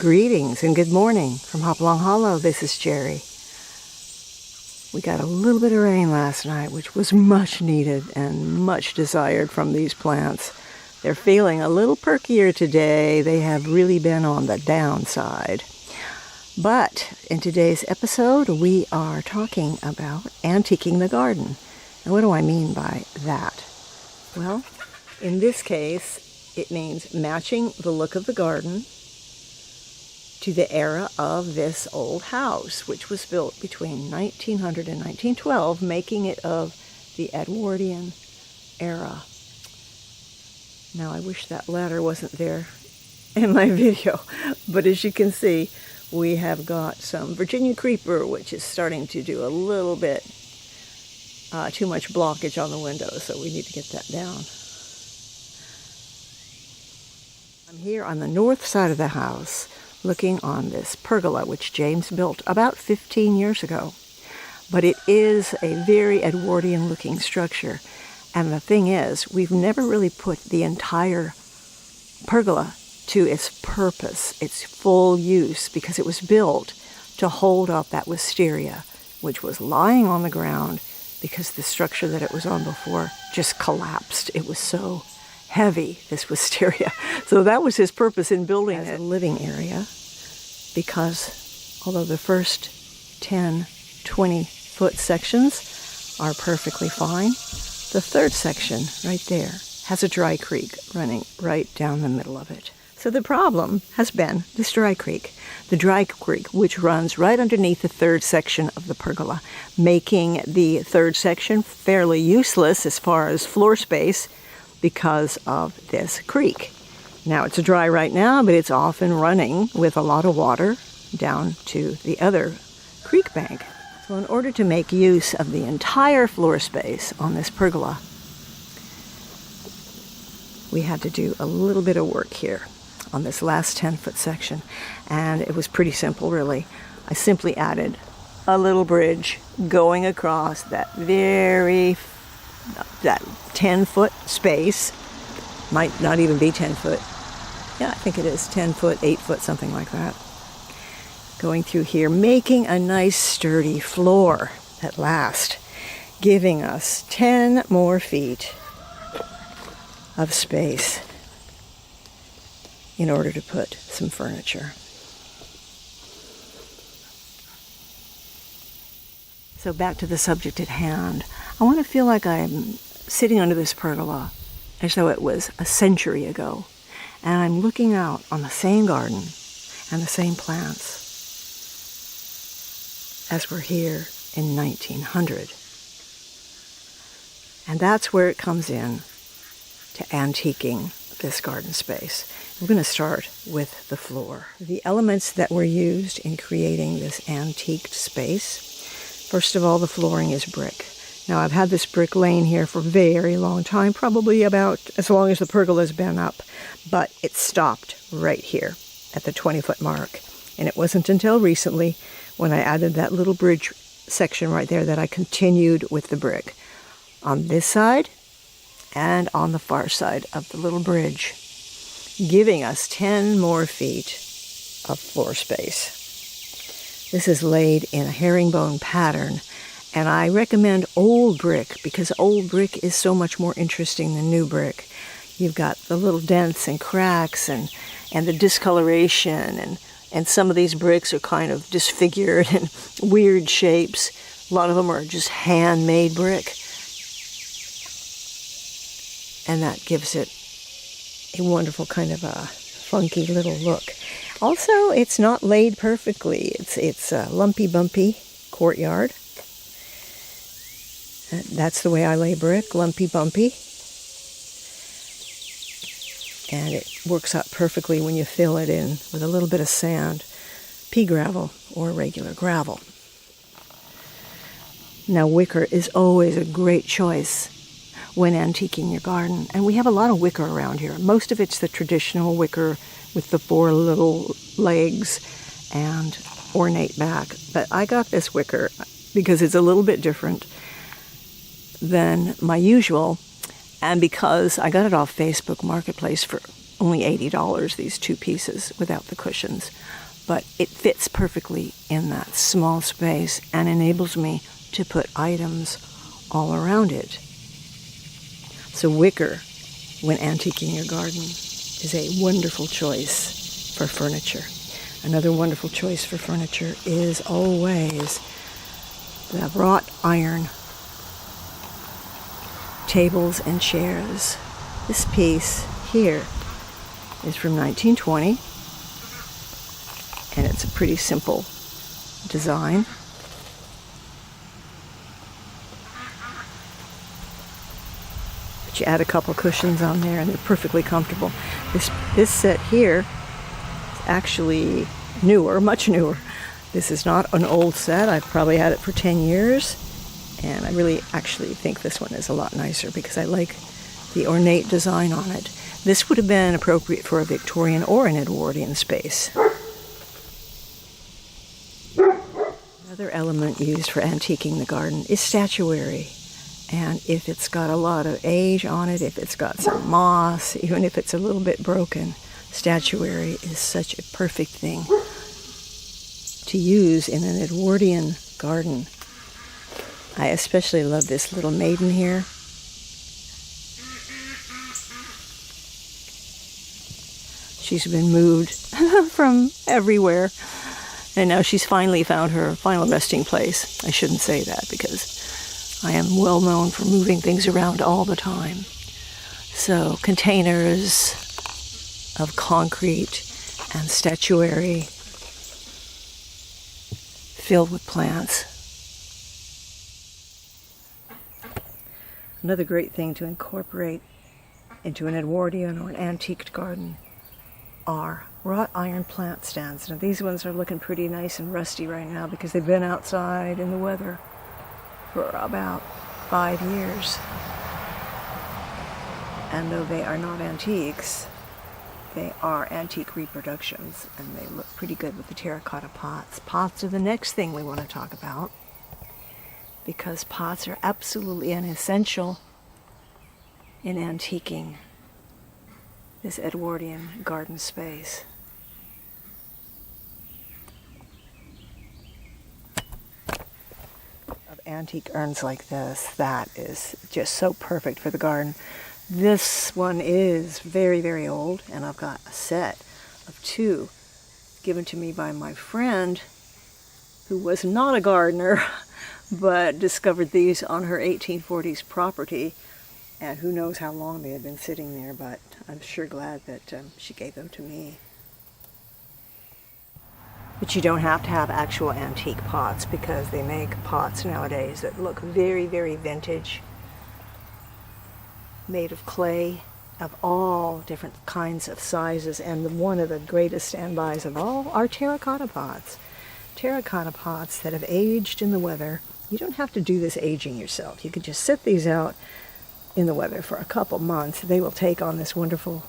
Greetings and good morning from Hopalong Hollow. This is Jerry. We got a little bit of rain last night, which was much needed and much desired from these plants. They're feeling a little perkier today. They have really been on the downside. But in today's episode, we are talking about antiquing the garden. And what do I mean by that? Well, in this case, it means matching the look of the garden to the era of this old house, which was built between 1900 and 1912, making it of the Edwardian era. Now, I wish that ladder wasn't there in my video, but as you can see, we have got some Virginia creeper, which is starting to do a little bit too much blockage on the windows, so we need to get that down. I'm here on the north side of the house, looking on this pergola, which James built about 15 years ago. But it is a very Edwardian-looking structure. And the thing is, we've never really put the entire pergola to its purpose, its full use, because it was built to hold up that wisteria, which was lying on the ground because the structure that it was on before just collapsed. It was so heavy, this wisteria. So that was his purpose in building it as a living area, because although the first 10, 20-foot sections are perfectly fine, the third section right there has a dry creek running right down the middle of it. So the problem has been this dry creek. The dry creek, which runs right underneath the third section of the pergola, making the third section fairly useless as far as floor space, because of this creek. Now it's dry right now, but it's often running with a lot of water down to the other creek bank. So in order to make use of the entire floor space on this pergola, we had to do a little bit of work here on this last 10-foot section. And it was pretty simple, really. I simply added a little bridge going across that 10-foot space. Might not even be 10 foot. Yeah, I think it is 10 foot, 8 foot, something like that. Going through here, making a nice sturdy floor at last, giving us 10 more feet of space in order to put some furniture. So back to the subject at hand. I want to feel like I'm sitting under this pergola as though it was a century ago, and I'm looking out on the same garden and the same plants as were here in 1900. And that's where it comes in to antiquing this garden space. We're going to start with the floor. The elements that were used in creating this antiqued space, first of all, the flooring is brick. Now, I've had this brick laying here for a very long time, probably about as long as the pergola's been up, but it stopped right here at the 20-foot mark. And it wasn't until recently, when I added that little bridge section right there, that I continued with the brick on this side and on the far side of the little bridge, giving us 10 more feet of floor space. This is laid in a herringbone pattern. And I recommend old brick, because old brick is so much more interesting than new brick. You've got the little dents and cracks and the discoloration, and some of these bricks are kind of disfigured and weird shapes. A lot of them are just handmade brick. And that gives it a wonderful kind of a funky little look. Also, it's not laid perfectly. It's a lumpy, bumpy courtyard. That's the way I lay brick, lumpy, bumpy. And it works out perfectly when you fill it in with a little bit of sand, pea gravel, or regular gravel. Now, wicker is always a great choice when antiquing your garden. And we have a lot of wicker around here. Most of it's the traditional wicker with the 4 little legs and ornate back. But I got this wicker because it's a little bit different than my usual, and because I got it off Facebook Marketplace for only $80, these two pieces without the cushions. But it fits perfectly in that small space and enables me to put items all around it. So wicker, when antiquing your garden, is a wonderful choice for furniture. Another wonderful choice for furniture is always the wrought iron tables and chairs. This piece here is from 1920, and it's a pretty simple design. But you add a couple cushions on there and they're perfectly comfortable. This set here is actually newer, much newer. This is not an old set. I've probably had it for 10 years, and I really actually think this one is a lot nicer because I like the ornate design on it. This would have been appropriate for a Victorian or an Edwardian space. Another element used for antiquing the garden is statuary. And if it's got a lot of age on it, if it's got some moss, even if it's a little bit broken, statuary is such a perfect thing to use in an Edwardian garden. I especially love this little maiden here. She's been moved from everywhere, and now she's finally found her final resting place. I shouldn't say that because I am well known for moving things around all the time. So containers of concrete and statuary filled with plants. Another great thing to incorporate into an Edwardian or an antiqued garden are wrought iron plant stands. Now these ones are looking pretty nice and rusty right now because they've been outside in the weather for about 5 years. And though they are not antiques, they are antique reproductions, and they look pretty good with the terracotta pots. Pots are the next thing we want to talk about, because pots are absolutely an essential in antiquing this Edwardian garden space. Of antique urns like this, that is just so perfect for the garden. This one is very, very old, and I've got a set of 2 given to me by my friend who was not a gardener but discovered these on her 1840s property, and who knows how long they had been sitting there, but I'm sure glad that she gave them to me. But you don't have to have actual antique pots, because they make pots nowadays that look very, very vintage, made of clay of all different kinds of sizes, and one of the greatest standbys of all are terracotta pots. Terracotta pots that have aged in the weather. You don't have to do this aging yourself. You can just sit these out in the weather for a couple months. They will take on this wonderful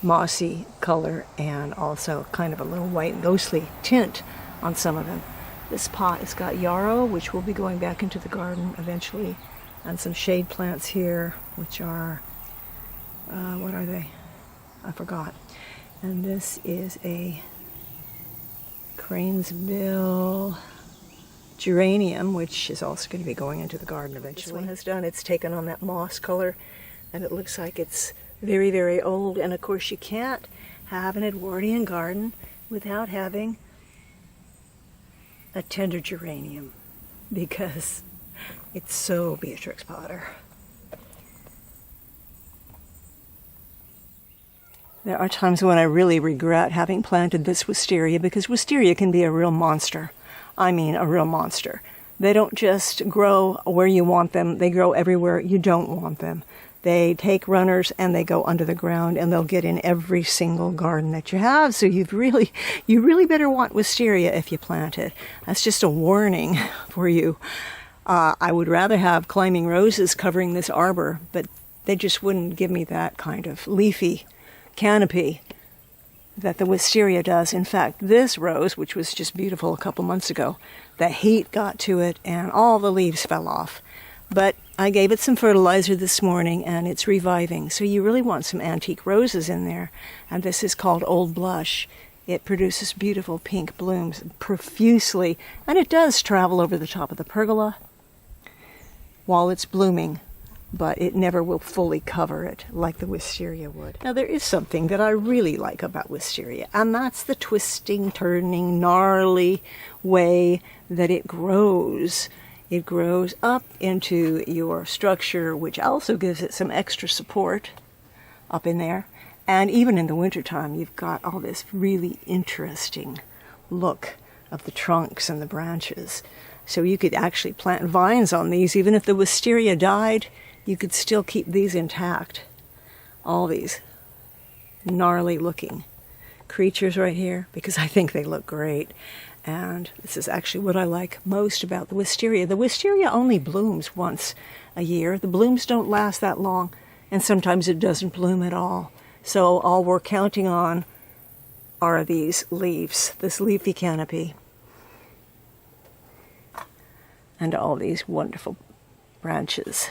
mossy color and also kind of a little white ghostly tint on some of them. This pot has got yarrow, which will be going back into the garden eventually, and some shade plants here, which are, what are they? I forgot. And this is a cranesbill geranium, which is also going to be going into the garden eventually. This one has done, it's taken on that moss color, and it looks like it's very, very old. And of course you can't have an Edwardian garden without having a tender geranium, because it's so Beatrix Potter. There are times when I really regret having planted this wisteria, because wisteria can be a real monster. I mean, a real monster. They don't just grow where you want them, they grow everywhere you don't want them. They take runners and they go under the ground, and they'll get in every single garden that you have. So you really better want wisteria if you plant it. That's just a warning for you. I would rather have climbing roses covering this arbor, but they just wouldn't give me that kind of leafy canopy that the wisteria does. In fact, this rose, which was just beautiful a couple months ago, the heat got to it and all the leaves fell off. But I gave it some fertilizer this morning and it's reviving. So you really want some antique roses in there. And this is called Old Blush. It produces beautiful pink blooms profusely. And it does travel over the top of the pergola while it's blooming. But it never will fully cover it like the wisteria would. Now there is something that I really like about wisteria. And that's the twisting, turning, gnarly way that it grows. It grows up into your structure, which also gives it some extra support up in there. And even in the wintertime, you've got all this really interesting look of the trunks and the branches. So you could actually plant vines on these. Even if the wisteria died, you could still keep these intact. All these gnarly looking creatures right here, because I think they look great. And this is actually what I like most about the wisteria. The wisteria only blooms once a year. The blooms don't last that long, and sometimes it doesn't bloom at all. So all we're counting on are these leaves, this leafy canopy, and all these wonderful branches.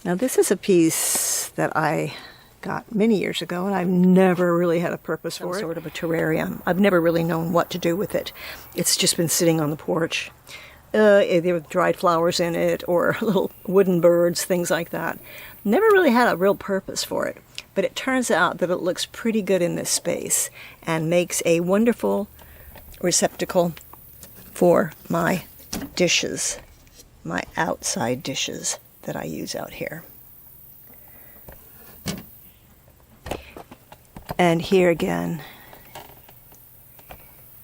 Now this is a piece that I got many years ago, and I've never really had a purpose for it. Sort of a terrarium. I've never really known what to do with it. It's just been sitting on the porch. There were dried flowers in it, or little wooden birds, things like that. Never really had a real purpose for it, but it turns out that it looks pretty good in this space and makes a wonderful receptacle for my dishes, my outside dishes that I use out here. And here again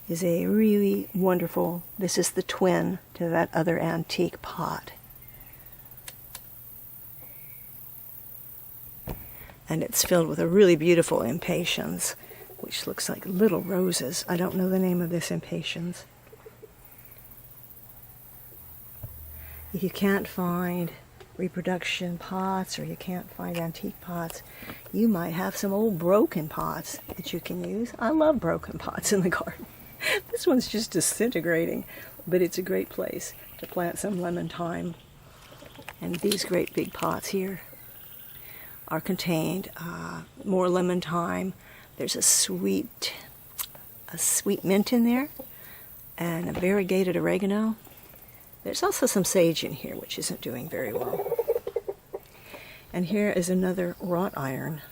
is a really wonderful, this is the twin to that other antique pot. And it's filled with a really beautiful impatiens, which looks like little roses. I don't know the name of this impatiens. If you can't find reproduction pots, or you can't find antique pots, you might have some old broken pots that you can use. I love broken pots in the garden. This one's just disintegrating, but it's a great place to plant some lemon thyme. And these great big pots here are contained more lemon thyme. There's a sweet mint in there, and a variegated oregano. There's also some sage in here, which isn't doing very well. And here is another wrought iron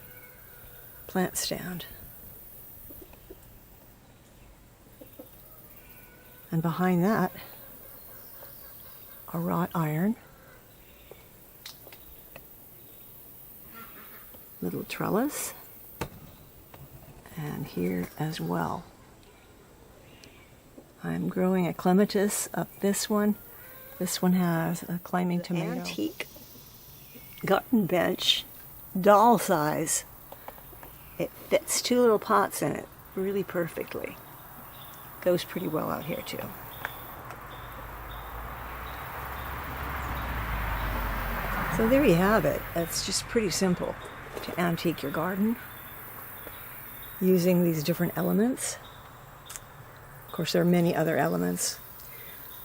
plant stand. And behind that, a wrought iron little trellis. And here as well. I'm growing a clematis up this one. This one has a climbing tomato. Antique garden bench, doll size. It fits two little pots in it really perfectly. Goes pretty well out here too. So there you have it. It's just pretty simple to antique your garden using these different elements. Of course, there are many other elements.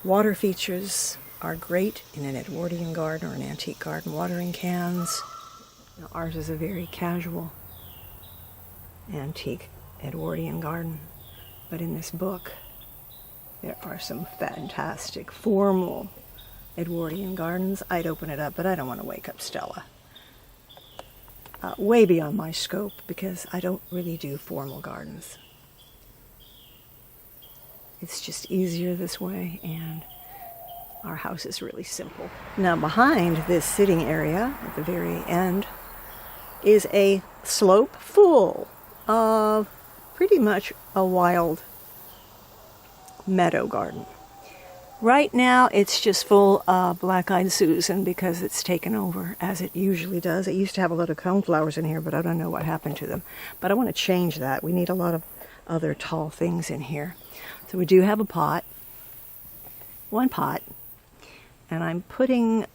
Water features are great in an Edwardian garden or an antique garden. Watering cans. Now, ours is a very casual antique Edwardian garden. But in this book, there are some fantastic formal Edwardian gardens. I'd open it up, but I don't want to wake up Stella. Way beyond my scope, because I don't really do formal gardens. It's just easier this way, and our house is really simple. Now behind this sitting area at the very end is a slope full of pretty much a wild meadow garden. Right now it's just full of black-eyed Susan because it's taken over, as it usually does. It used to have a lot of coneflowers in here, but I don't know what happened to them. But I want to change that. We need a lot of other tall things in here. So we do have a pot, one pot, and I'm putting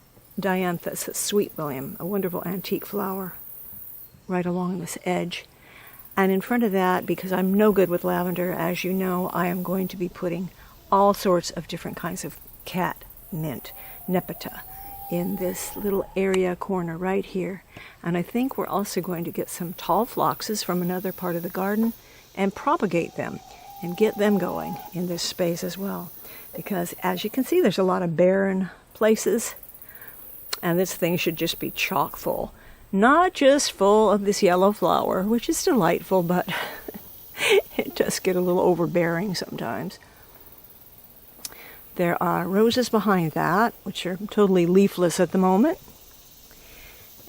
dianthus, Sweet William, a wonderful antique flower, right along this edge. And in front of that, because I'm no good with lavender, as you know, I am going to be putting all sorts of different kinds of cat mint. nepeta in this little area corner right here. And I think we're also going to get some tall phloxes from another part of the garden and propagate them and get them going in this space as well. Because as you can see, there's a lot of barren places, and this thing should just be chock full. Not just full of this yellow flower, which is delightful, but it does get a little overbearing sometimes. There are roses behind that, which are totally leafless at the moment.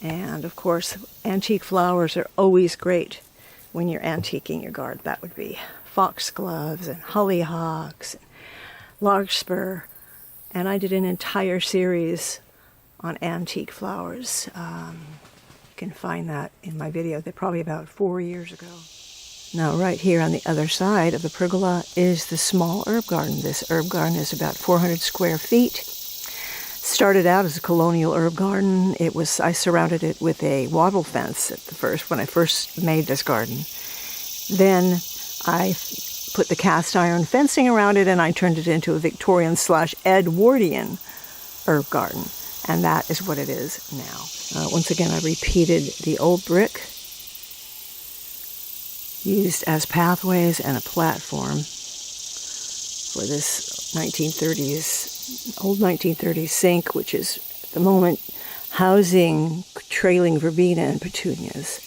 And of course, antique flowers are always great when you're antiquing your garden. That would be foxgloves and hollyhocks, and larkspur. And I did an entire series on antique flowers. You can find that in my video. They're probably about 4 years ago. Now right here on the other side of the pergola is the small herb garden. This herb garden is about 400 square feet. Started out as a colonial herb garden. I surrounded it with a wattle fence at the first, when I first made this garden. Then I put the cast iron fencing around it, and I turned it into a Victorian/Edwardian herb garden. And that is what it is now. Once again, I repeated the old brick used as pathways and a platform for this old 1930s sink, which is at the moment housing trailing verbena and petunias.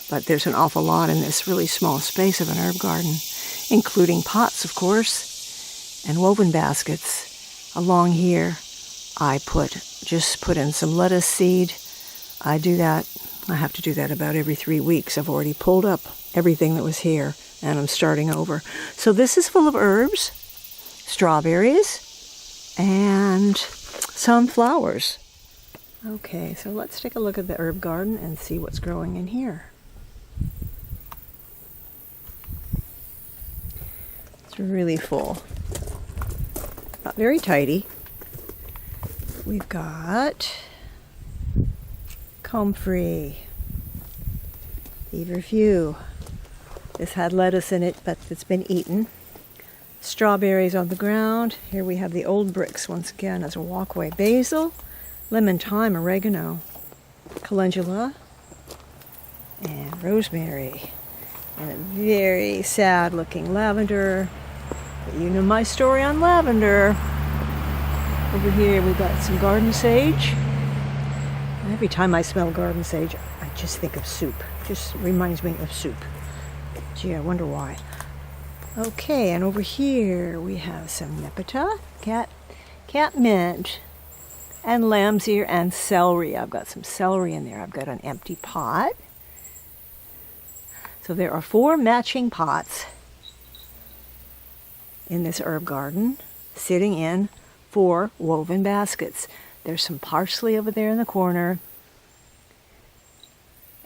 But there's an awful lot in this really small space of an herb garden, including pots, of course, and woven baskets. Along here, I just put in some lettuce seed. I have to do that about every 3 weeks. I've already pulled up everything that was here, and I'm starting over. So this is full of herbs, strawberries, and some flowers. Okay, so let's take a look at the herb garden and see what's growing in here. It's really full. Not very tidy. We've got comfrey, feverfew. This had lettuce in it, but it's been eaten. Strawberries on the ground. Here we have the old bricks once again as a walkway. Basil, lemon thyme, oregano, calendula, and rosemary. And a very sad looking lavender. But you know my story on lavender. Over here we've got some garden sage. Every time I smell garden sage, I just think of soup. It just reminds me of soup. Gee, I wonder why. Okay, and over here we have some nepeta, catmint, and lamb's ear and celery. I've got some celery in there. I've got an empty pot. So there are 4 matching pots in this herb garden, sitting in 4 woven baskets. There's some parsley over there in the corner.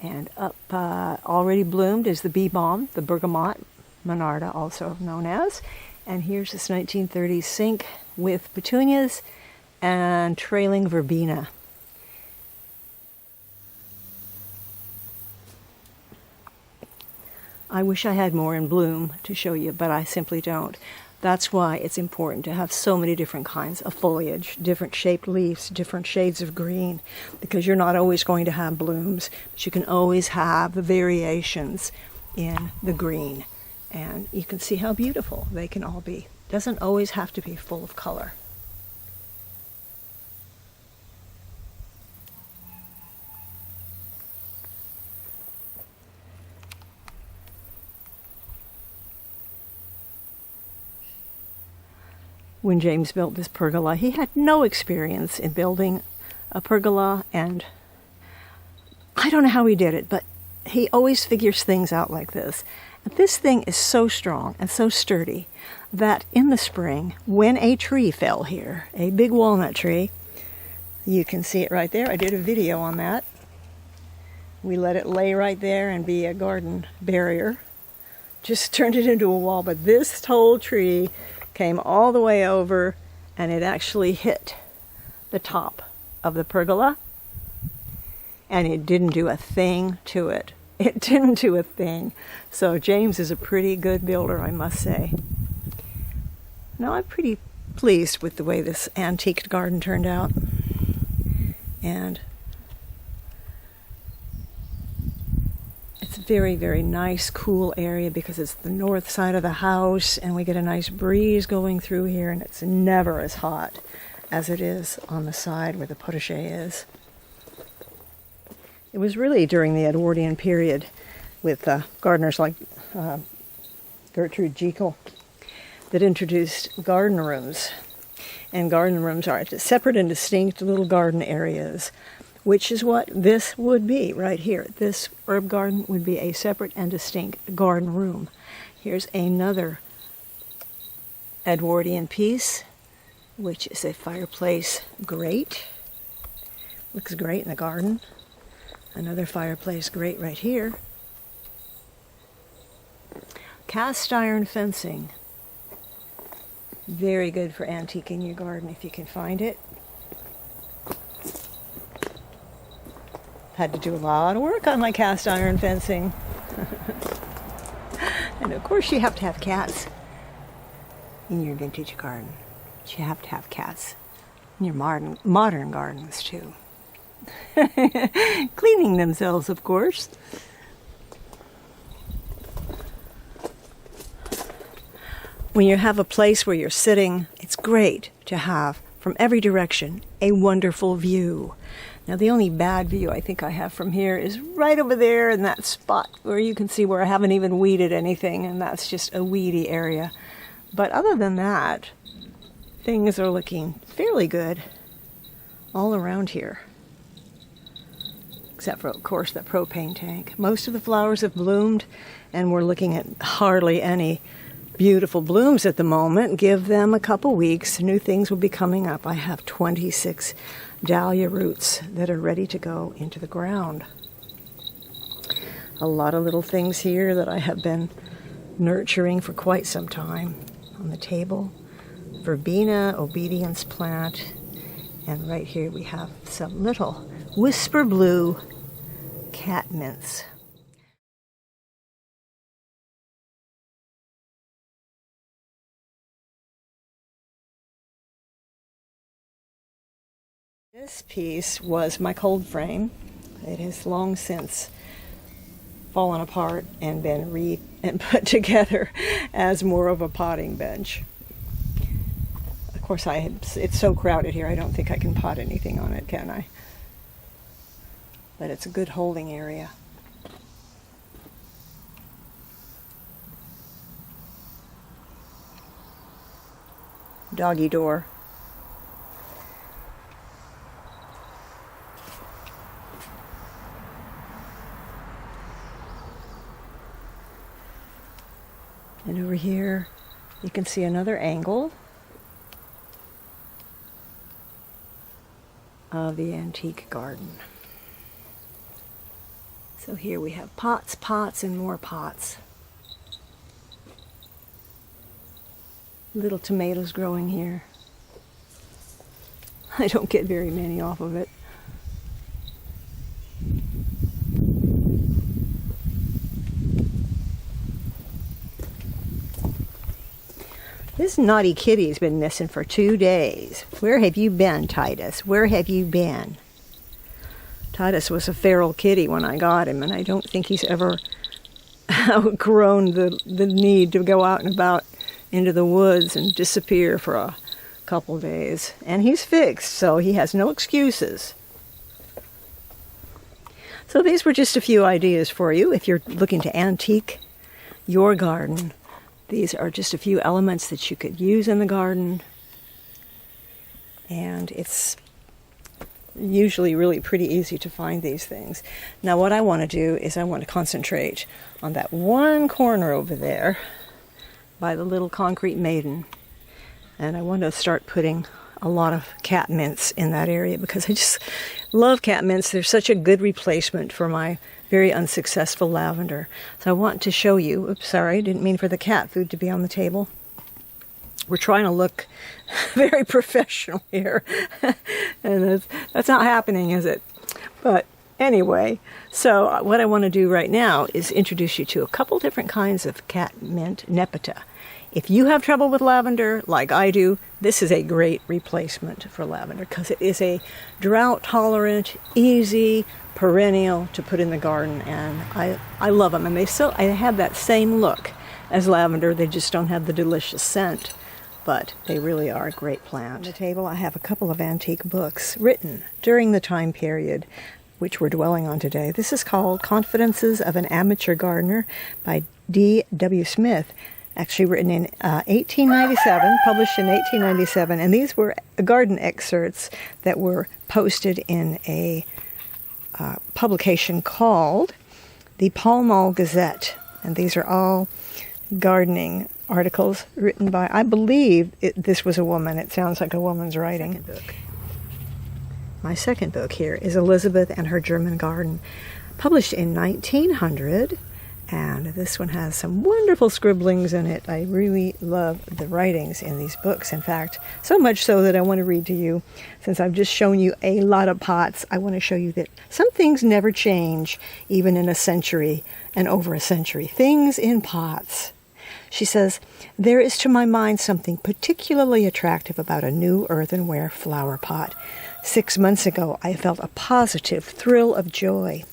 And up already bloomed is the bee balm, the bergamot, monarda also known as. And here's this 1930s sink with petunias and trailing verbena. I wish I had more in bloom to show you, but I simply don't. That's why it's important to have so many different kinds of foliage, different shaped leaves, different shades of green, because you're not always going to have blooms, but you can always have the variations in the green. And you can see how beautiful they can all be. It doesn't always have to be full of color. When James built this pergola, he had no experience in building a pergola, and I don't know how he did it, but he always figures things out like this. And this thing is so strong and so sturdy that in the spring, when a tree fell here, a big walnut tree, you can see it right there. I did a video on that. We let it lay right there and be a garden barrier. Just turned it into a wall, but this whole tree came all the way over, and it actually hit the top of the pergola, and it didn't do a thing to it. It didn't do a thing. So James is a pretty good builder, I must say. Now I'm pretty pleased with the way this antiqued garden turned out. And it's a very, very nice, cool area because it's the north side of the house and we get a nice breeze going through here, and it's never as hot as it is on the side where the potager is. It was really during the Edwardian period with gardeners like Gertrude Jekyll that introduced garden rooms. And garden rooms are separate and distinct little garden areas, which is what this would be right here. This herb garden would be a separate and distinct garden room. Here's another Edwardian piece, which is a fireplace grate. Looks great in the garden. Another fireplace grate right here. Cast iron fencing. Very good for antiquing your garden if you can find it. Had to do a lot of work on my cast iron fencing. And of course you have to have cats in your vintage garden. But you have to have cats in your modern gardens too. Cleaning themselves, of course. When you have a place where you're sitting, it's great to have, from every direction, a wonderful view. Now, the only bad view I think I have from here is right over there in that spot where you can see where I haven't even weeded anything, and that's just a weedy area. But other than that, things are looking fairly good all around here. Except for, of course, the propane tank. Most of the flowers have bloomed, and we're looking at hardly any beautiful blooms at the moment. Give them a couple weeks, new things will be coming up. I have 26 dahlia roots that are ready to go into the ground. A lot of little things here that I have been nurturing for quite some time on the table. Verbena, obedience plant, and right here we have some little whisper blue cat mints. This piece was my cold frame. It has long since fallen apart and been put together as more of a potting bench. Of course, it's so crowded here, I don't think I can pot anything on it, can I? But it's a good holding area. Doggy door. And over here, you can see another angle of the antique garden. So here we have pots, pots, and more pots. Little tomatoes growing here. I don't get very many off of it. This naughty kitty's been missing for 2 days. Where have you been, Titus? Where have you been? Titus was a feral kitty when I got him, and I don't think he's ever outgrown the need to go out and about into the woods and disappear for a couple days. And he's fixed, so he has no excuses. So these were just a few ideas for you if you're looking to antique your garden. These are just a few elements that you could use in the garden, and it's usually really pretty easy to find these things. Now what I want to do is I want to concentrate on that one corner over there by the little concrete maiden, and I want to start putting a lot of cat mints in that area because I just love cat mints. They're such a good replacement for my very unsuccessful lavender. So I want to show you, oops, sorry, I didn't mean for the cat food to be on the table. We're trying to look very professional here. And that's not happening, is it? But Anyway, so what I want to do right now is introduce you to a couple different kinds of catmint nepeta. If you have trouble with lavender, like I do, this is a great replacement for lavender because it is a drought-tolerant, easy perennial to put in the garden, and I love them. And they have that same look as lavender. They just don't have the delicious scent, but they really are a great plant. On the table, I have a couple of antique books written during the time period which we're dwelling on today. This is called Confidences of an Amateur Gardener by D.W. Smith. Actually written in 1897, published in 1897, and these were garden excerpts that were posted in a publication called the Pall Mall Gazette, and these are all gardening articles written by, I believe this was a woman. It sounds like a woman's writing. My second book here is Elizabeth and Her German Garden, published in 1900. And this one has some wonderful scribblings in it. I really love the writings in these books. In fact, so much so that I want to read to you. Since I've just shown you a lot of pots, I want to show you that some things never change, even in a century and over a century. Things in pots. She says, "There is to my mind something particularly attractive about a new earthenware flower pot. 6 months ago, I felt a positive thrill of joy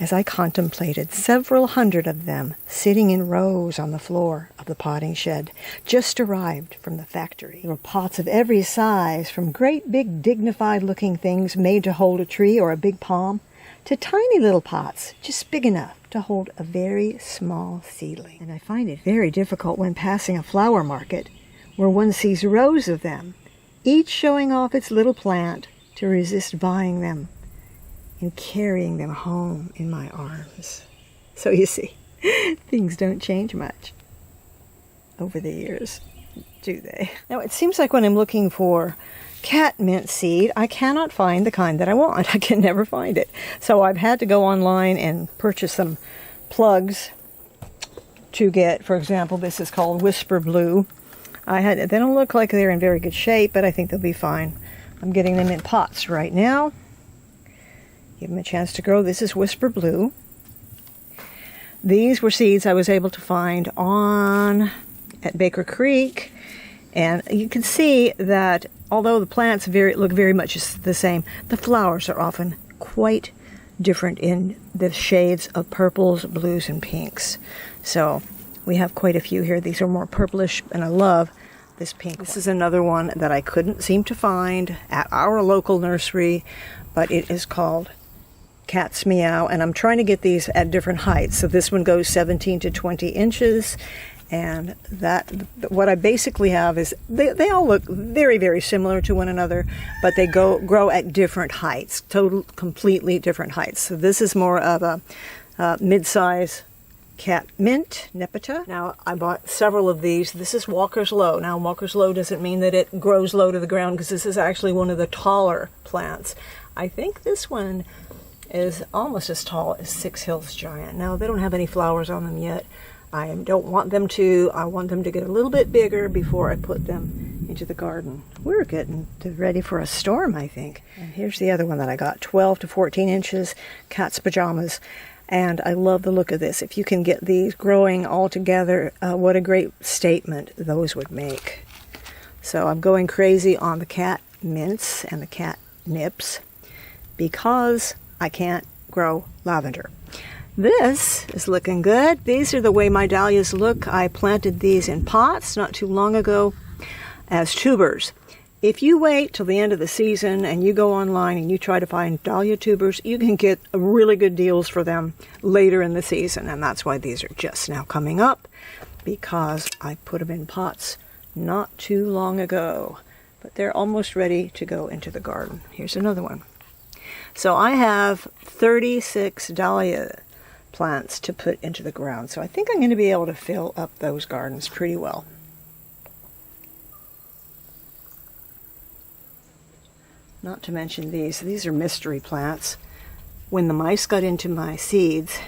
as I contemplated several hundred of them sitting in rows on the floor of the potting shed, just arrived from the factory. There were pots of every size, from great big dignified-looking things made to hold a tree or a big palm, to tiny little pots, just big enough to hold a very small seedling. And I find it very difficult when passing a flower market, where one sees rows of them, each showing off its little plant, to resist buying them and carrying them home in my arms." So you see, things don't change much over the years, do they? Now it seems like when I'm looking for catmint seed, I cannot find the kind that I want. I can never find it. So I've had to go online and purchase some plugs to get, for example, this is called Whisper Blue. They don't look like they're in very good shape, but I think they'll be fine. I'm getting them in pots right now. Give them a chance to grow. This is Whisper Blue. These were seeds I was able to find at Baker Creek, and you can see that although the plants look very much the same, the flowers are often quite different in the shades of purples, blues, and pinks. So we have quite a few here. These are more purplish, and I love this pink one. This is another one that I couldn't seem to find at our local nursery, but it is called Cat's Meow, and I'm trying to get these at different heights. So this one goes 17 to 20 inches, and what I basically have is they all look very, very similar to one another, but they grow at different heights, completely different heights. So this is more of a mid-size catmint nepeta. Now I bought several of these. This is Walker's Low. Now Walker's Low doesn't mean that it grows low to the ground, because this is actually one of the taller plants. I think this one is almost as tall as Six Hills Giant. Now they don't have any flowers on them yet. I don't want them to. I want them to get a little bit bigger before I put them into the garden. We're getting ready for a storm, I think. And here's the other one that I got, 12 to 14 inches, Cat's Pajamas. And I love the look of this. If you can get these growing all together, what a great statement those would make. So I'm going crazy on the cat mints and the cat nips because I can't grow lavender. This is looking good. These are the way my dahlias look. I planted these in pots not too long ago as tubers. If you wait till the end of the season and you go online and you try to find dahlia tubers, you can get really good deals for them later in the season. And that's why these are just now coming up, because I put them in pots not too long ago. But they're almost ready to go into the garden. Here's another one. So I have 36 dahlia plants to put into the ground. So I think I'm going to be able to fill up those gardens pretty well. Not to mention these are mystery plants. When the mice got into my seeds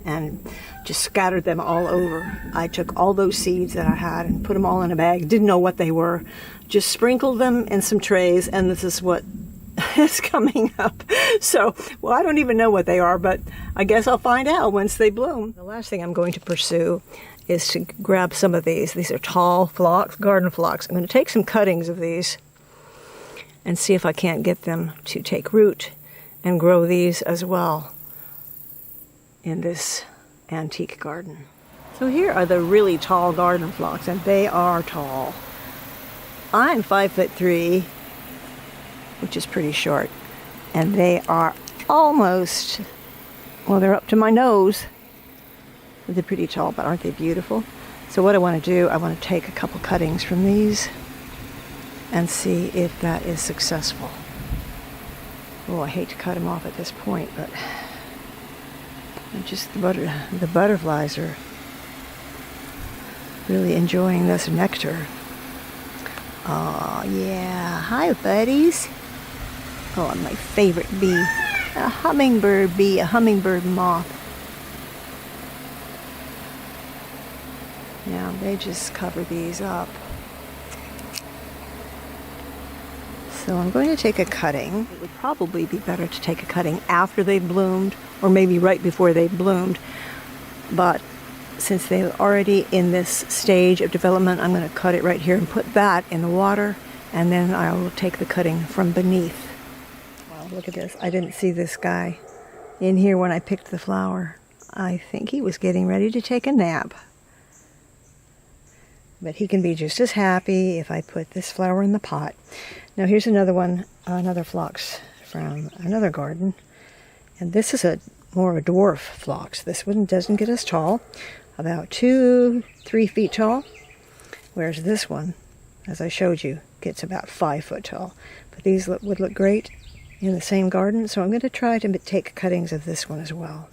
and just scattered them all over, I took all those seeds that I had and put them all in a bag, didn't know what they were, just sprinkled them in some trays, and this is what is coming up. So, well, I don't even know what they are, but I guess I'll find out once they bloom. The last thing I'm going to pursue is to grab some of these. These are tall phlox, garden phlox. I'm going to take some cuttings of these and see if I can't get them to take root and grow these as well in this antique garden. So here are the really tall garden phlox, and they are tall. I'm 5'3", which is pretty short, and they are almost, well, they're up to my nose. They're pretty tall, but aren't they beautiful? So what I want to do, I want to take a couple cuttings from these and see if that is successful. Oh, I hate to cut them off at this point, but the butterflies are really enjoying this nectar. Oh, yeah. Hi, buddies. Oh, my favorite bee. A hummingbird bee, a hummingbird moth. Now, they just cover these up. So I'm going to take a cutting. It would probably be better to take a cutting after they've bloomed, or maybe right before they've bloomed. But since they're already in this stage of development, I'm going to cut it right here and put that in the water, and then I will take the cutting from beneath. Wow, look at this. I didn't see this guy in here when I picked the flower. I think he was getting ready to take a nap. But he can be just as happy if I put this flower in the pot. Now here's another one, another phlox from another garden. And this is more of a dwarf phlox. This one doesn't get as tall, about 2-3 feet tall. Whereas this one, as I showed you, gets about 5 foot tall. But these would look great in the same garden, so I'm going to try to take cuttings of this one as well.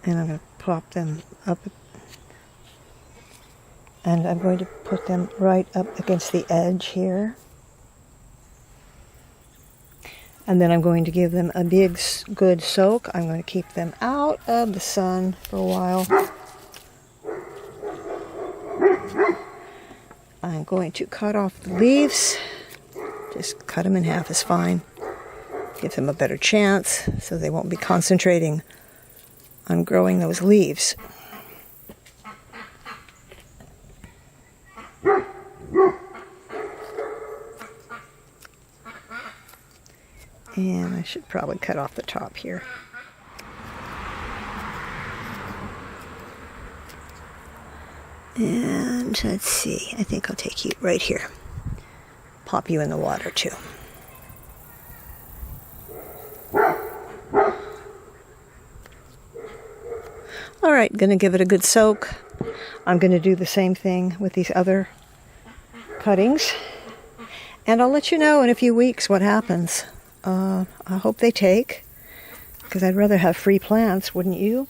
And I'm going to pop them up, and I'm going to put them right up against the edge here. And then I'm going to give them a big, good soak. I'm going to keep them out of the sun for a while. I'm going to cut off the leaves. Just cut them in half is fine. Give them a better chance so they won't be concentrating on growing those leaves. And I should probably cut off the top here. And let's see, I think I'll take you right here. Pop you in the water too. All right, gonna give it a good soak. I'm gonna do the same thing with these other cuttings. And I'll let you know in a few weeks what happens. I hope they take, because I'd rather have free plants, wouldn't you?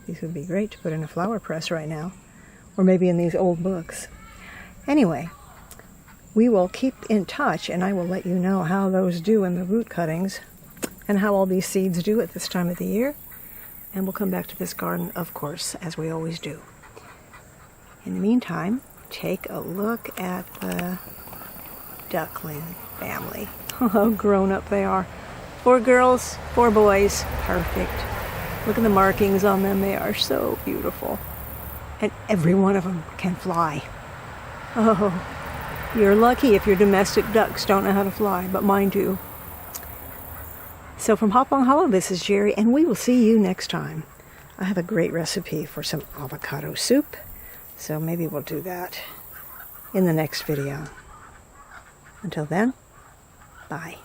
These would be great to put in a flower press right now, or maybe in these old books. Anyway, we will keep in touch, and I will let you know how those do in the root cuttings, and how all these seeds do at this time of the year. And we'll come back to this garden, of course, as we always do. In the meantime, take a look at the duckling family. How grown up they are. 4 girls, 4 boys. Perfect. Look at the markings on them. They are so beautiful. And every one of them can fly. Oh, you're lucky if your domestic ducks don't know how to fly, but mine do. So from Hopalong Hollow, this is Jerry, and we will see you next time. I have a great recipe for some avocado soup, so maybe we'll do that in the next video. Until then, bye.